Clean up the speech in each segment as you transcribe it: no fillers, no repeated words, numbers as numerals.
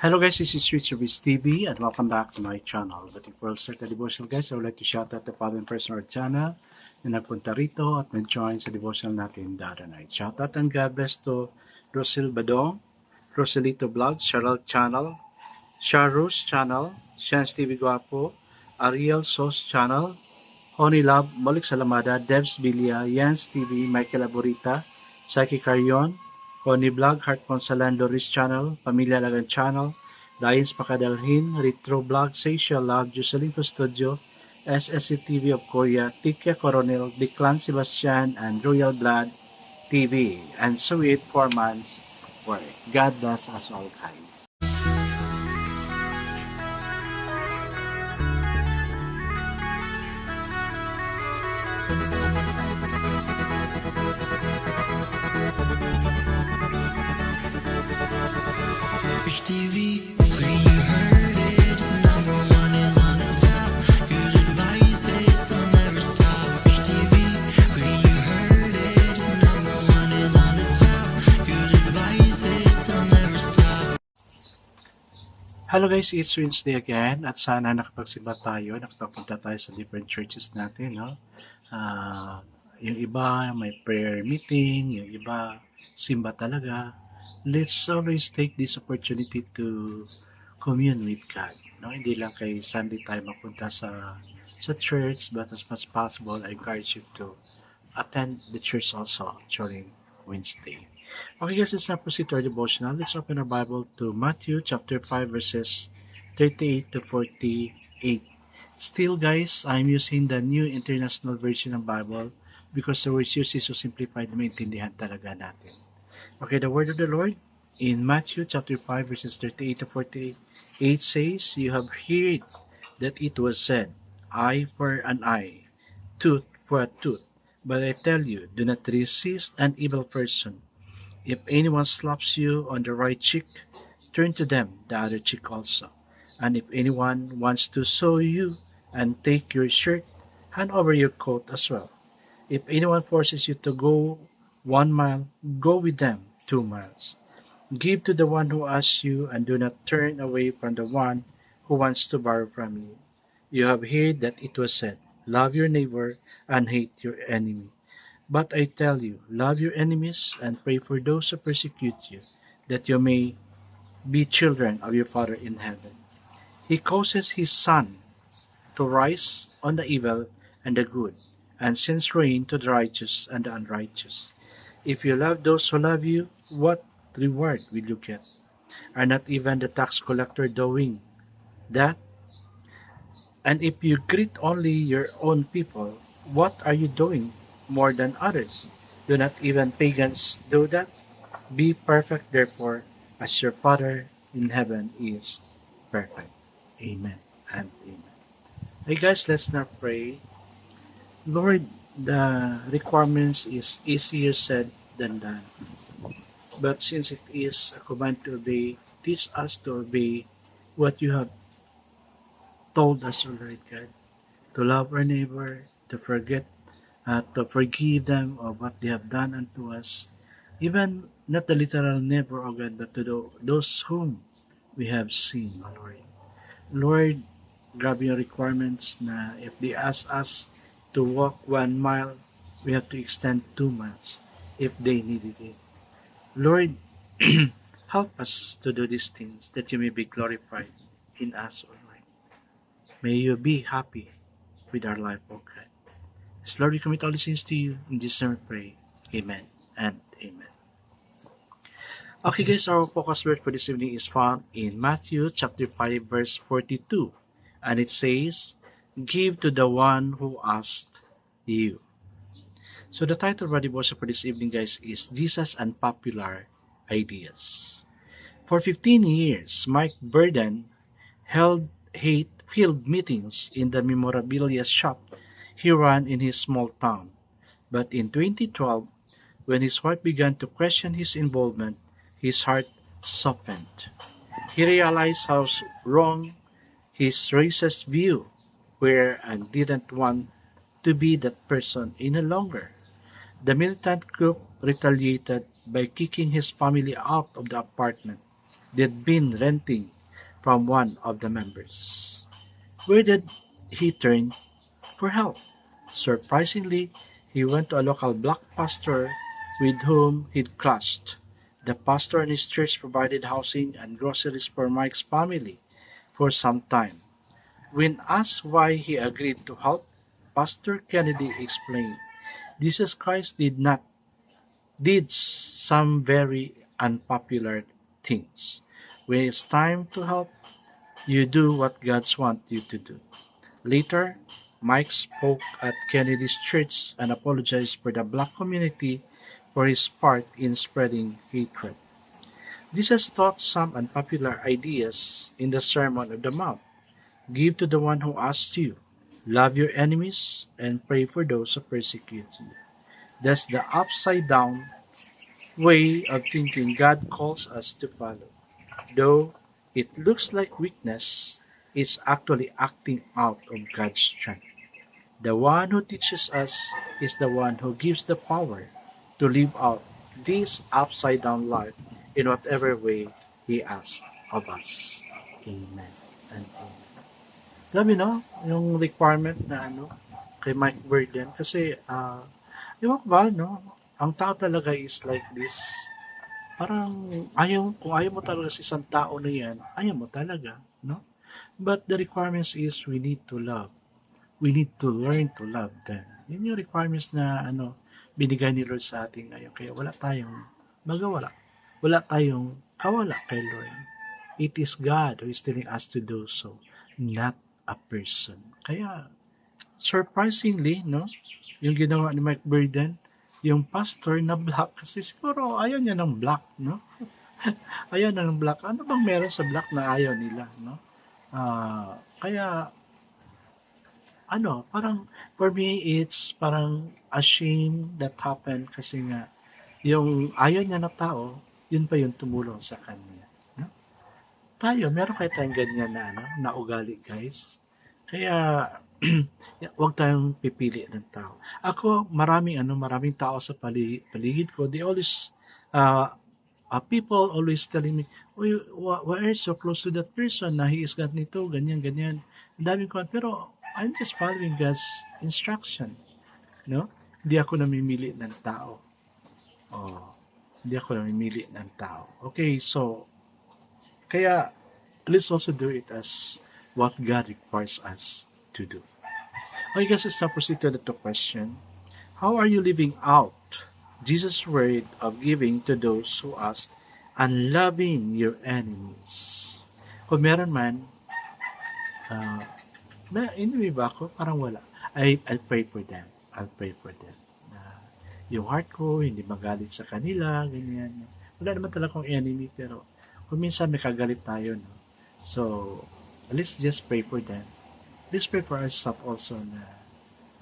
Hello guys, this is Street Service TV and welcome back to my channel. But before I start the devotional guys, I would like to shout out the following person or channel na nagpunta rito at nag-join sa devotional natin the other night. Shout out and God bless to Rosil Badong, Roselito Vlog, Cheryl Channel, Charus Channel, Shans TV Guapo, Ariel Sos Channel, Honey Love, Molik Salamada, Debs Bilia, Yans TV, Michael Aburita, Saki Carion, Honey Vlog, Heart Consalan, Doris Channel, Pamilya Lagan Channel, Lions Pakadalhin, Retro Vlog, Seychelles Love, Jocelyn Studio, SSC TV of Korea, Tikia Coronel, Declan Sebastian, and Royal Blood TV. And so it 4 months work. God bless us all guys. TV, when you heard it, number one is on the top. Good advice is they'll never stop. TV, when you heard it, number one is on the top. Good advice is they'll never stop. Hello guys, it's Wednesday again at sana nakapagsimba tayo, nakapagpunta tayo sa different churches natin, no? Yung iba may prayer meeting, yung iba simba talaga. Let's always take this opportunity to commune with God. No? Hindi lang kay Sunday tayo mapunta sa church, but as much as possible, I encourage you to attend the church also during Wednesday. Okay guys, let's now proceed to our devotional. Let's open our Bible to Matthew chapter 5 verses 38 to 48. Still guys, I'm using the New International Version of Bible because the words used is so simplified na maintindihan talaga natin. Okay, the word of the Lord in Matthew chapter 5 verses 38 to 48 says, "You have heard that it was said, eye for an eye, tooth for a tooth. But I tell you, do not resist an evil person. If anyone slaps you on the right cheek, turn to them the other cheek also. And if anyone wants to sue you and take your shirt, hand over your coat as well. If anyone forces you to go 1 mile, go with them 2 miles. Give to the one who asks you, and do not turn away from the one who wants to borrow from you. You have heard that it was said, love your neighbor and hate your enemy. But I tell you, love your enemies and pray for those who persecute you, that you may be children of your Father in heaven. He causes his sun to rise on the evil and the good, and sends rain to the righteous and the unrighteous. If you love those who love you, what reward will you get? Are not even the tax collector doing that? And if you greet only your own people, what are you doing more than others? Do not even pagans do that? Be perfect, therefore, as your Father in heaven is perfect. Amen and amen. Hey guys, let's now pray. Lord, the requirements is easier said than done. But since it is a command to obey, teach us to obey what you have told us, O Lord God. To love our neighbor, to forgive them of what they have done unto us. Even not the literal neighbor, O God, but to those whom we have seen, O Lord. Lord, grab your requirements na if they ask us to walk 1 mile, we have to extend 2 miles if they needed it. Lord, help us to do these things that you may be glorified in us, O Lord. May you be happy with our life, O God. As Lord, we commit all these things to you. In Jesus' name we pray. Amen and amen. Okay guys, our focus verse for this evening is found in Matthew chapter 5 verse 42. And it says, give to the one who asked you. So the title of our devotion for this evening, guys, is Jesus Unpopular Ideas. For 15 years, Mike Burden held hate-filled meetings in the memorabilia shop he ran in his small town. But in 2012, when his wife began to question his involvement, his heart softened. He realized how wrong his racist view were and didn't want to be that person any longer. The militant group retaliated by kicking his family out of the apartment they'd been renting from one of the members. Where did he turn for help? Surprisingly, he went to a local black pastor with whom he'd clashed. The pastor and his church provided housing and groceries for Mike's family for some time. When asked why he agreed to help, Pastor Kennedy explained, Jesus Christ did some very unpopular things. When it's time to help, you do what God's want you to do. Later, Mike spoke at Kennedy's church and apologized for the black community for his part in spreading hatred. Jesus taught some unpopular ideas in the Sermon on the Mount. Give to the one who asks you. Love your enemies and pray for those who persecute you. That's the upside down way of thinking God calls us to follow. Though it looks like weakness, it's actually acting out of God's strength. The one who teaches us is the one who gives the power to live out this upside down life in whatever way He asks of us. Amen and amen. Alam mo, no, yung requirement na kay Mike Burden, kasi, ewan ko ba, no, ang tao talaga is like this, parang kung ayaw mo talaga sa isang tao na yan, ayaw mo talaga, no? But the requirements is we need to love. We need to learn to love them. Yun yung requirements na binigay ni Lord sa atin ngayon. Kaya wala tayong magawala. Wala tayong kawala kay Lord. It is God who is telling us to do so, not a person. Kaya, surprisingly, no, yung ginawa ni Mike Burden, yung pastor na black, kasi siguro ayaw niya ng black, no? Ayaw na ng black. Ano bang meron sa black na ayaw nila, no? Kaya, parang, for me, it's parang a shame that happened kasi nga, yung ayaw niya na tao, yun pa yung tumulong sa kanya. No? Tayo, meron kayo tayong ganyan na ugali, guys. Kaya, huwag tayong pipili ng tao. Ako, maraming tao sa paligid ko, they always, people always telling me, why are you so close to that person na he is ganito, ganyan. Ang daming ko, pero I'm just following God's instruction. No? Hindi ako namimili ng tao. Hindi ako namimili ng tao. Okay, so, kaya, let's also do it as what God requires us to do. Okay, guys, let's now proceed to the question. How are you living out Jesus' word of giving to those who ask and loving your enemies? Kung meron man, anyway ba ako? Parang wala. I'll pray for them. Yung heart ko, hindi magalit sa kanila, ganyan. Wala naman talaga akong enemy, pero kung minsan may kagalit tayo, no? So, let's just pray for them. Let's pray for ourselves also na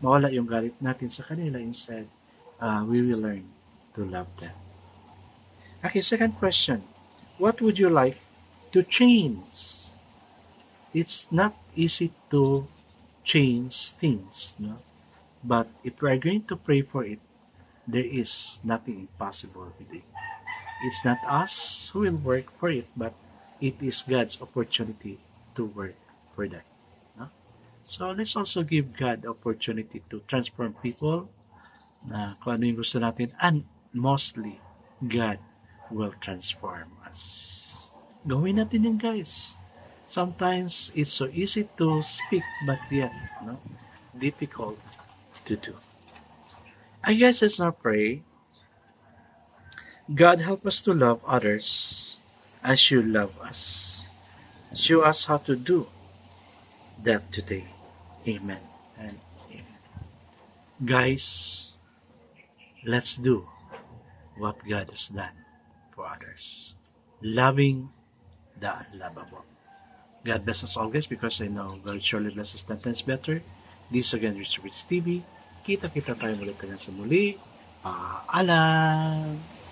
mawala yung galit natin sa kanila. Instead, we will learn to love them. Okay, second question. What would you like to change? It's not easy to change things, no? But if we are going to pray for it, there is nothing impossible with it. It's not us who will work for it, but it is God's opportunity to work for that. No? So let's also give God the opportunity to transform people na kung ano yung gusto natin, and mostly, God will transform us. Gawin natin yun, guys. Sometimes it's so easy to speak, but yet, difficult to do. I guess let's now pray. God, help us to love others as you love us. Show us how to do that today. Amen and amen. Guys, let's do what God has done for others. Loving the unlovable. God bless us all, guys, because I know God surely blesses 10 times better. This again, Rich TV. Kita-kita tayo ulit sa muli. Paalam!